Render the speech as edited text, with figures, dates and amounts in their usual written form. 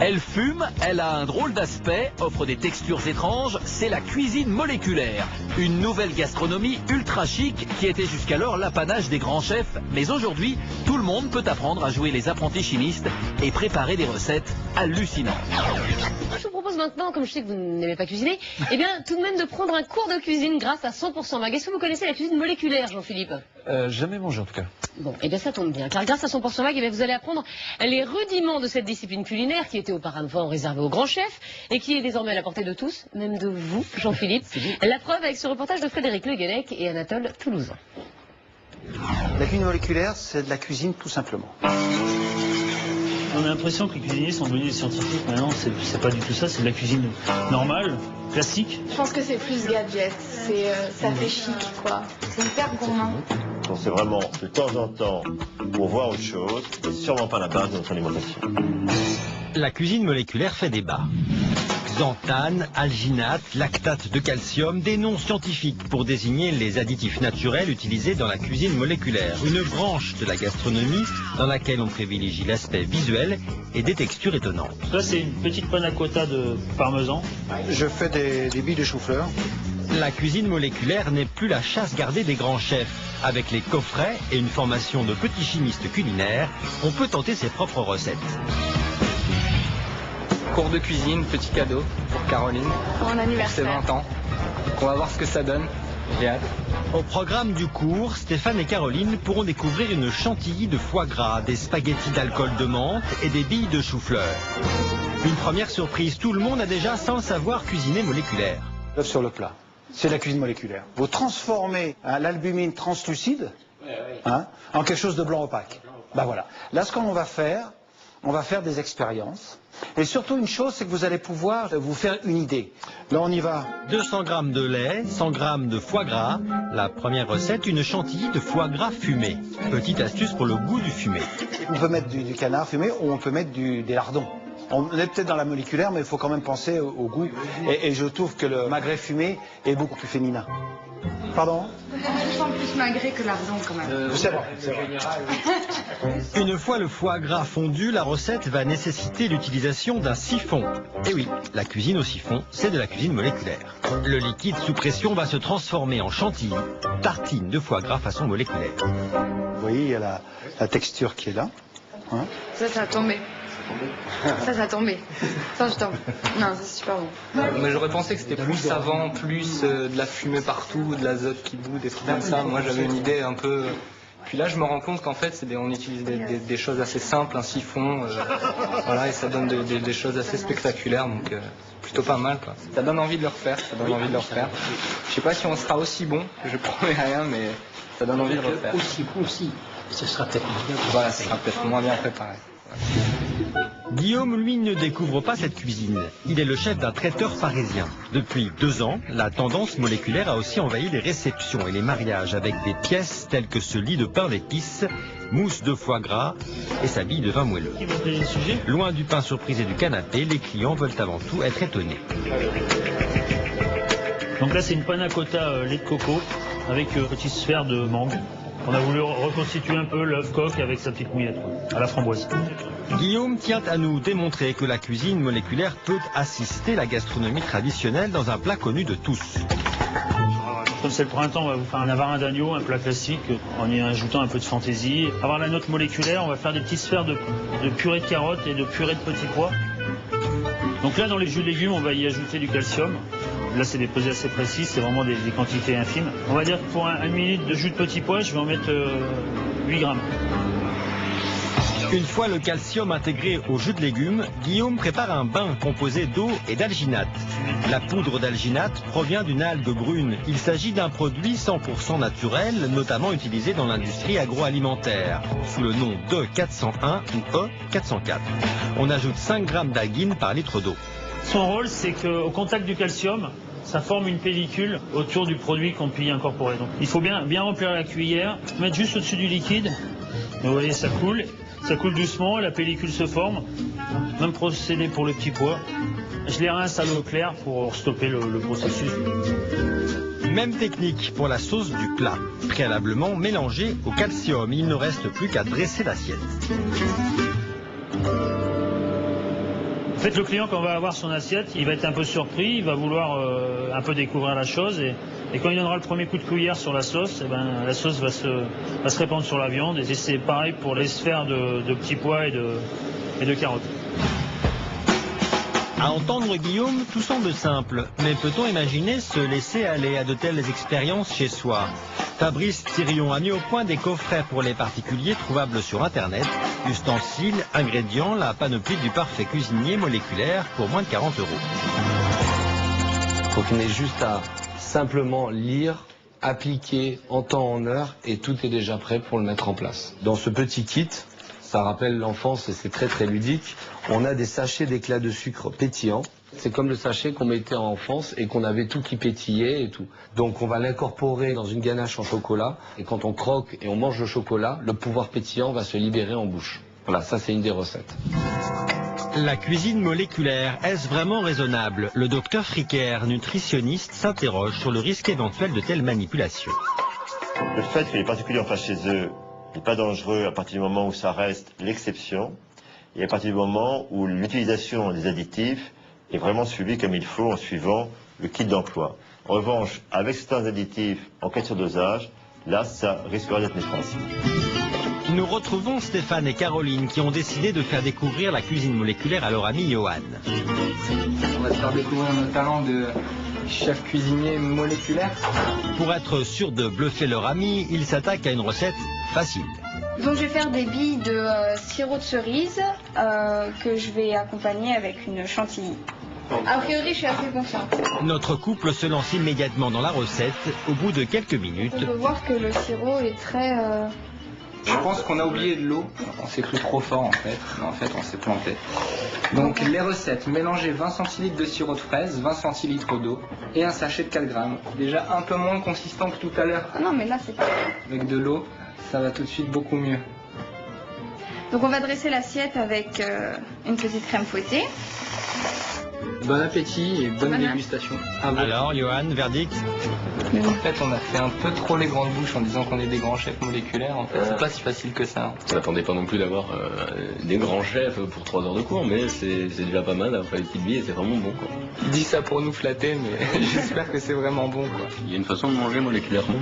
Elle fume, elle a un drôle d'aspect, offre des textures étranges, c'est la cuisine moléculaire. Une nouvelle gastronomie ultra chic qui était jusqu'alors l'apanage des grands chefs. Mais aujourd'hui, tout le monde peut apprendre à jouer les apprentis chimistes et préparer des recettes hallucinantes. Je vous propose maintenant, comme je sais que vous n'aimez pas cuisiner, eh bien tout de même de prendre un cours de cuisine grâce à 100% Mag. Est-ce que vous connaissez la cuisine moléculaire, Jean-Philippe? Jamais mangé en tout cas. Bon, et bien ça tombe bien, car grâce à 100% Mag, eh bien, vous allez apprendre les rudiments de cette discipline culinaire qui était auparavant réservée aux grands chefs et qui est désormais à la portée de tous, même de vous, Jean-Philippe. La preuve avec ce reportage de Frédéric Le Guenec et Anatole Toulousain. La cuisine moléculaire, c'est de la cuisine tout simplement. On a l'impression que les cuisiniers sont devenus des scientifiques. Maintenant, c'est pas du tout ça, c'est de la cuisine normale, classique. Je pense que c'est plus gadget, ça fait chic, quoi. C'est hyper gourmand. Donc c'est vraiment de temps en temps pour voir autre chose, mais sûrement pas la base de notre alimentation. La cuisine moléculaire fait débat. Xanthane, alginate, lactate de calcium, des noms scientifiques pour désigner les additifs naturels utilisés dans la cuisine moléculaire. Une branche de la gastronomie dans laquelle on privilégie l'aspect visuel et des textures étonnantes. Là, c'est une petite panna cotta de parmesan. Je fais des billes de chou-fleur. La cuisine moléculaire n'est plus la chasse gardée des grands chefs. Avec les coffrets et une formation de petits chimistes culinaires, on peut tenter ses propres recettes. Cours de cuisine, petit cadeau pour Caroline. Pour mon C'est anniversaire. 20 ans. Donc on va voir ce que ça donne. J'ai hâte. Au programme du cours, Stéphane et Caroline pourront découvrir une chantilly de foie gras, des spaghettis d'alcool de menthe et des billes de chou-fleur. Une première surprise, tout le monde a déjà, sans le savoir, cuisiné moléculaire. L'œuf sur le plat, c'est de la cuisine moléculaire. Vous transformez l'albumine translucide en quelque chose de blanc opaque. Ben voilà. Là, ce qu'on va faire, on va faire des expériences. Et surtout une chose, c'est que vous allez pouvoir vous faire une idée. Là, on y va. 200 g de lait, 100 g de foie gras. La première recette, une chantilly de foie gras fumé. Petite astuce pour le goût du fumé. On peut mettre du canard fumé ou on peut mettre des lardons. On est peut-être dans la moléculaire, mais il faut quand même penser au goût. Et je trouve que le magret fumé est beaucoup plus féminin. Pardon? Je sens plus magret que lardon quand même. C'est vrai. Une fois le foie gras fondu, la recette va nécessiter l'utilisation d'un siphon. Et oui, la cuisine au siphon, c'est de la cuisine moléculaire. Le liquide sous pression va se transformer en chantilly, tartine de foie gras façon moléculaire. Vous voyez, il y a la texture qui est là. Hein? Ça a tombé. Ça a tombé. Ça, je tombe. Non, c'est super bon. Mais j'aurais pensé que c'était plus savant, plus de la fumée partout, de l'azote qui bout, des trucs comme ça. Moi j'avais une idée un peu... Puis là je me rends compte qu'en fait on utilise des choses assez simples, un siphon, voilà, et ça donne des choses assez spectaculaires, donc plutôt pas mal quoi. Ça donne envie de le refaire, ça donne envie de le refaire. Je sais pas si on sera aussi bon, je promets rien, mais ça donne envie de le refaire. Aussi bon aussi, ce sera peut-être moins bien. Voilà, ce sera peut-être moins bien préparé. Guillaume, lui, ne découvre pas cette cuisine. Il est le chef d'un traiteur parisien. Depuis 2 ans, la tendance moléculaire a aussi envahi les réceptions et les mariages avec des pièces telles que ce lit de pain d'épices, mousse de foie gras et sa bille de vin moelleux. Loin du pain surprise et du canapé, les clients veulent avant tout être étonnés. Donc là, c'est une panna cotta lait de coco avec petite sphère de mangue. On a voulu reconstituer un peu l'œuf coq avec sa petite mouillette à la framboise. Guillaume tient à nous démontrer que la cuisine moléculaire peut assister la gastronomie traditionnelle dans un plat connu de tous. Comme c'est le printemps, on va vous faire un avarin d'agneau, un plat classique, en y ajoutant un peu de fantaisie. Avoir la note moléculaire, on va faire des petites sphères de purée de carottes et de purée de petits pois. Donc là, dans les jus de légumes, on va y ajouter du calcium. Là, c'est des pesées assez précises, c'est vraiment des quantités infimes. On va dire que pour 1 minute de jus de petits pois, je vais en mettre 8 grammes. Une fois le calcium intégré au jus de légumes, Guillaume prépare un bain composé d'eau et d'alginate. La poudre d'alginate provient d'une algue brune. Il s'agit d'un produit 100% naturel, notamment utilisé dans l'industrie agroalimentaire, sous le nom d'E401 ou E404. On ajoute 5 grammes d'alguine par litre d'eau. Son rôle, c'est qu'au contact du calcium, ça forme une pellicule autour du produit qu'on peut y incorporer. Donc, il faut bien remplir la cuillère, mettre juste au-dessus du liquide. Et vous voyez, ça coule doucement, la pellicule se forme. Même procédé pour le petit pois. Je les rince à l'eau claire pour stopper le processus. Même technique pour la sauce du plat. Préalablement mélangée au calcium, il ne reste plus qu'à dresser l'assiette. fait, le client, quand on va avoir son assiette, il va être un peu surpris, il va vouloir un peu découvrir la chose. Et quand il donnera le premier coup de cuillère sur la sauce, eh ben, la sauce va se répandre sur la viande. Et c'est pareil pour les sphères de petits pois et de carottes. À entendre Guillaume, tout semble simple, mais peut-on imaginer se laisser aller à de telles expériences chez soi? Fabrice Thirion a mis au point des coffrets pour les particuliers trouvables sur Internet. Ustensiles, ingrédients, la panoplie du parfait cuisinier moléculaire pour moins de 40 €. Donc il n'est juste à simplement lire, appliquer en temps, en heure, et tout est déjà prêt pour le mettre en place. Dans ce petit kit, ça rappelle l'enfance et c'est très très ludique, on a des sachets d'éclats de sucre pétillants. C'est comme le sachet qu'on mettait en enfance et qu'on avait tout qui pétillait et tout. Donc on va l'incorporer dans une ganache en chocolat, et quand on croque et on mange le chocolat, le pouvoir pétillant va se libérer en bouche. Voilà, ça c'est une des recettes. La cuisine moléculaire, est-ce vraiment raisonnable? Le docteur Fricker, nutritionniste, s'interroge sur le risque éventuel de telles manipulations. Le fait que les particuliers en fassent chez eux n'est pas dangereux à partir du moment où ça reste l'exception, et à partir du moment où l'utilisation des additifs est vraiment suivie comme il faut en suivant le kit d'emploi. En revanche, avec certains additifs en cas de surdosage, là, ça risquerait d'être néfaste. Nous retrouvons Stéphane et Caroline qui ont décidé de faire découvrir la cuisine moléculaire à leur ami Johan. On va te faire découvrir nos talents de chef cuisinier moléculaire. Pour être sûr de bluffer leur ami, ils s'attaquent à une recette facile. Donc je vais faire des billes de sirop de cerise que je vais accompagner avec une chantilly. A priori, je suis assez confiante. Notre couple se lance immédiatement dans la recette. Au bout de quelques minutes, On peut voir que le sirop est très... Je pense qu'on a oublié de l'eau. On s'est cru trop fort en fait, mais en fait on s'est planté. Donc les recettes, mélanger 20 centilitres de sirop de fraise, 20 centilitres d'eau et un sachet de 4 grammes. Déjà un peu moins consistant que tout à l'heure. Ah non, mais là c'est pas... Avec de l'eau, ça va tout de suite beaucoup mieux. Donc on va dresser l'assiette avec une petite crème fouettée. Bon appétit et bonne dégustation. Alors, Johan, verdict? En fait, on a fait un peu trop les grandes bouches en disant qu'on est des grands chefs moléculaires. En fait, c'est pas si facile que ça. On n'attendait pas non plus d'avoir des grands chefs pour 3 heures de cours, mais c'est déjà pas mal après les petites billes et c'est vraiment bon, quoi. Il dit ça pour nous flatter, mais j'espère que c'est vraiment bon, quoi. Il y a une façon de manger moléculairement